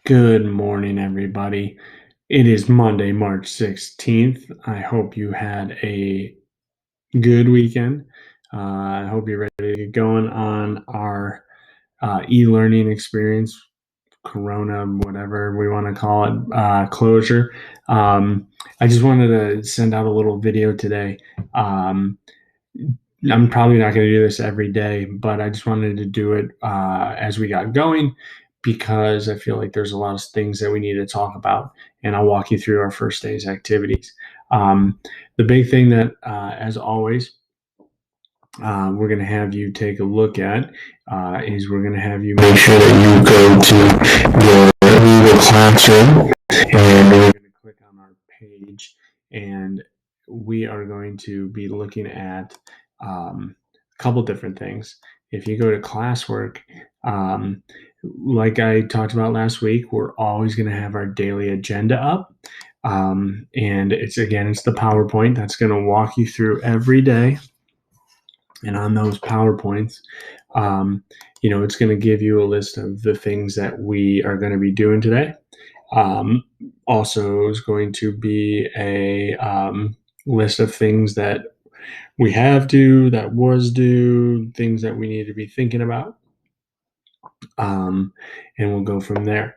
Good morning, everybody. It is Monday, March 16th. I hope you had a good weekend. I hope you're ready to get going on our e-learning experience, Corona, whatever we want to call it, closure. I just wanted to send out a little video today. I'm probably not going to do this every day, but I just wanted to do it as we got going because I feel like there's a lot of things that we need to talk about, and I'll walk you through our first day's activities. Um, the big thing that, as always, we're going to have you take a look at is we're going to have you make sure that you go to your Google Classroom, and we're going to click on our page, and we are going to be looking at a couple different things. If you go to classwork, um, like I talked about last week, we're always going to have our daily agenda up. And it's the PowerPoint that's going to walk you through every day. And on those PowerPoints, um, it's going to give you a list of the things that we are going to be doing today. Also, is going to be a list of things that we have due, that was due, things that we need to be thinking about. And we'll go from there.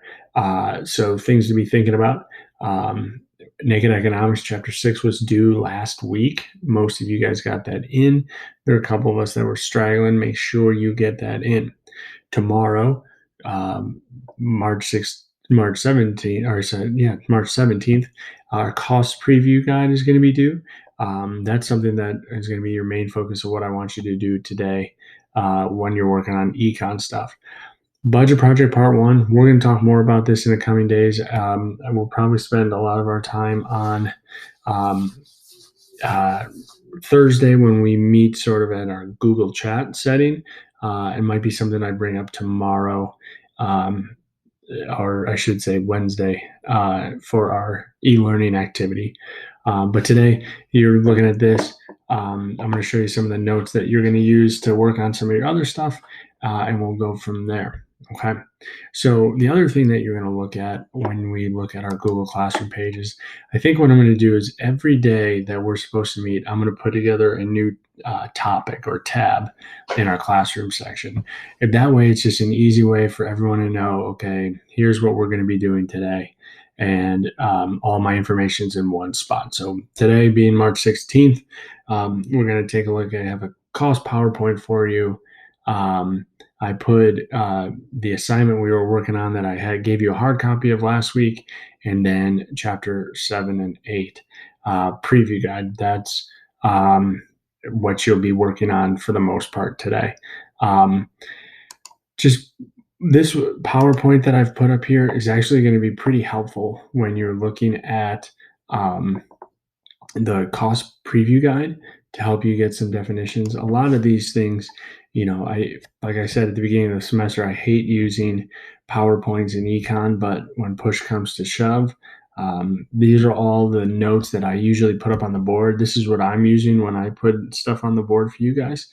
So things to be thinking about. Naked Economics Chapter 6 was due last week. Most of you guys got that in. There are a couple of us that were straggling. Make sure you get that in. Tomorrow, March 6th, March 17th, March 17th, our cost preview guide is going to be due. That's something that is going to be your main focus of what I want you to do today when you're working on econ stuff. Budget project part one. We're going to talk more about this in the coming days. We'll probably spend a lot of our time on Thursday when we meet sort of at our Google Chat setting. It might be something I bring up tomorrow, or I should say Wednesday, for our e-learning activity. But today you're looking at this. I'm going to show you some of the notes that you're going to use to work on some of your other stuff, and we'll go from there. Okay. So the other thing that you're going to look at when we look at our Google Classroom pages, I think what I'm going to do is every day that we're supposed to meet, I'm going to put together a new topic or tab in our classroom section. And that way, it's just an easy way for everyone to know, okay, here's what we're going to be doing today. And all my information's in one spot. So today being March 16th, we're going to take a look. I have a cost PowerPoint for you. I put the assignment we were working on that I gave you a hard copy of last week, and then chapter 7 and 8 preview guide. That's what you'll be working on for the most part today. Just this PowerPoint that I've put up here is actually going to be pretty helpful when you're looking at the cost preview guide to help you get some definitions. A lot of these things, like I said at the beginning of the semester, I hate using PowerPoints in econ, but when push comes to shove, these are all the notes that I usually put up on the board. This is what I'm using when I put stuff on the board for you guys.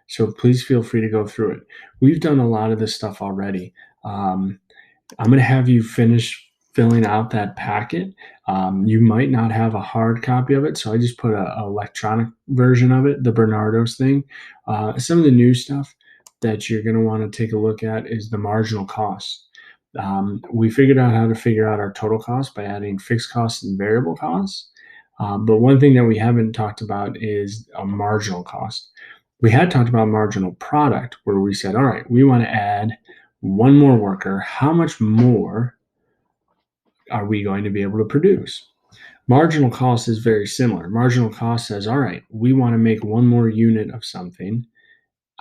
So please feel free to go through it. We've done a lot of this stuff already. I'm going to have you finish filling out that packet. You might not have a hard copy of it, so I just put an electronic version of it, the Bernardo's thing. Some of the new stuff that you're going to want to take a look at is the marginal cost. We figured out how to figure out our total cost by adding fixed costs and variable costs. But one thing that we haven't talked about is a marginal cost. We had talked about marginal product, where we said, all right, we want to add one more worker. How much more are we going to be able to produce? Marginal cost is very similar. Marginal cost says, all right, we want to make one more unit of something.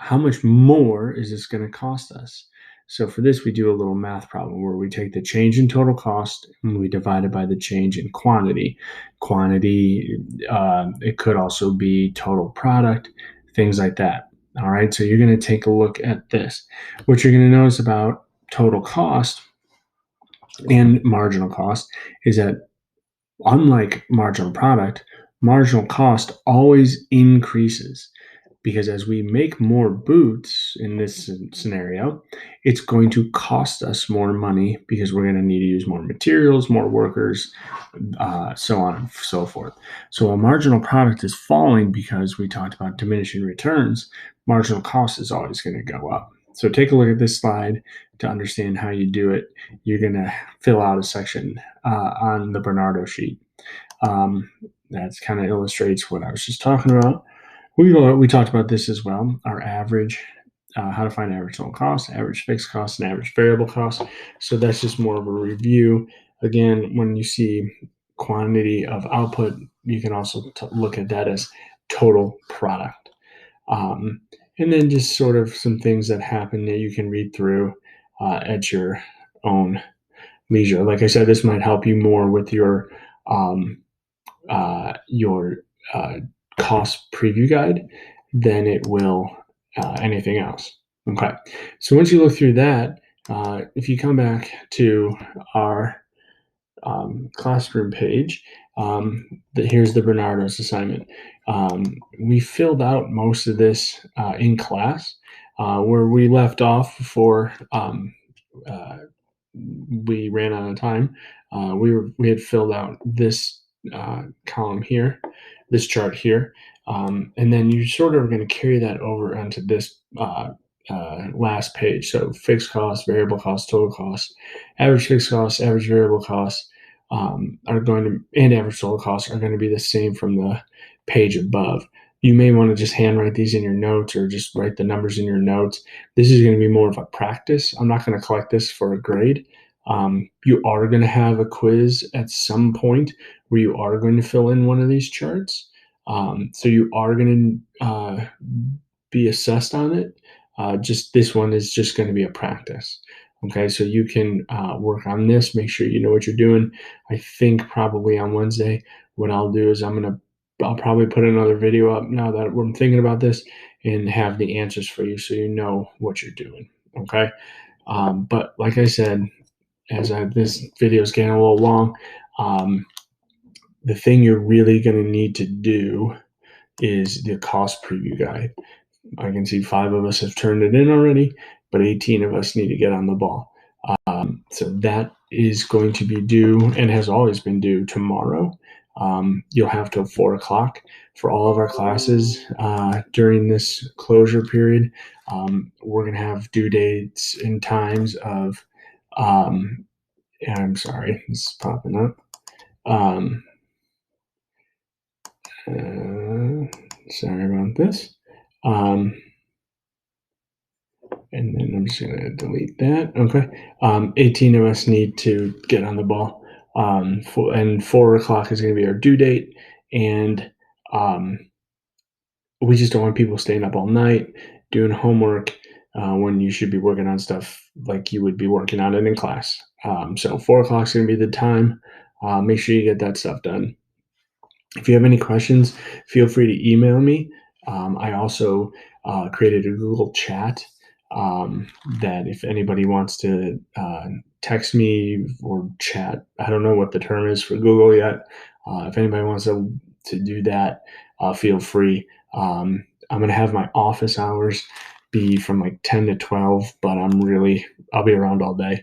How much more is this going to cost us? So for this, we do a little math problem where we take the change in total cost and we divide it by the change in quantity. Quantity, it could also be total product, things like that. All right, so you're going to take a look at this. What you're going to notice about total cost and marginal cost is that, unlike marginal product, marginal cost always increases. because as we make more boots in this scenario, it's going to cost us more money because we're going to need to use more materials, more workers, so on and so forth. So a marginal product is falling because we talked about diminishing returns. Marginal cost is always going to go up. So take a look at this slide to understand how you do it. You're going to fill out a section on the Bernardo sheet. That kind of illustrates what I was just talking about. We talked about this as well. Our average, how to find average total cost, average fixed cost, and average variable cost. So that's just more of a review. Again, when you see quantity of output, you can also look at that as total product. And then just sort of some things that happen that you can read through at your own leisure. Like I said, this might help you more with um, your cost preview guide than it will anything else. Okay, so once you look through that, if you come back to our classroom page, here's the Bernardo's assignment. We filled out most of this in class. Where we left off before we ran out of time, we had filled out this column here, this chart here, and then you sort of are going to carry that over onto this last page. So fixed cost, variable cost, total cost, average fixed cost, average variable cost are going to, and average total costs are going to be the same from the page above. You may want to just handwrite these in your notes or just write the numbers in your notes. This is going to be more of a practice. I'm not going to collect this for a grade. You are going to have a quiz at some point where you are going to fill in one of these charts. So you are going to be assessed on it. Just this one is just going to be a practice. Okay, so you can work on this, make sure you know what you're doing. I think probably on Wednesday, what I'll do is I'll probably put another video up now that I'm thinking about this and have the answers for you so you know what you're doing. Okay, but like I said, this video is getting a little long, the thing you're really going to need to do is the cost preview guide. I can see 5 of us have turned it in already, but 18 of us need to get on the ball. So that is going to be due and has always been due tomorrow. You'll have till 4 o'clock for all of our classes during this closure period. We're going to have due dates and times of, I'm sorry, this is popping up. Sorry about this. And then I'm just going to delete that. Okay. 18 of us need to get on the ball. And 4 o'clock is going to be our due date. And we just don't want people staying up all night doing homework when you should be working on stuff like you would be working on it in class. So 4 o'clock is going to be the time. Make sure you get that stuff done. If you have any questions, feel free to email me. I also created a Google chat that if anybody wants to text me or chat, I don't know what the term is for Google yet. If anybody wants to do that, feel free. I'm going to have my office hours be from like 10 to 12, but I'll be around all day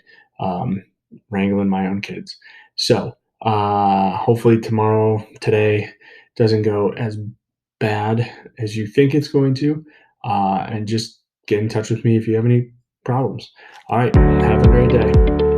wrangling my own kids. So hopefully today doesn't go as bad as you think it's going to, and just get in touch with me if you have any problems. All right, have a great day.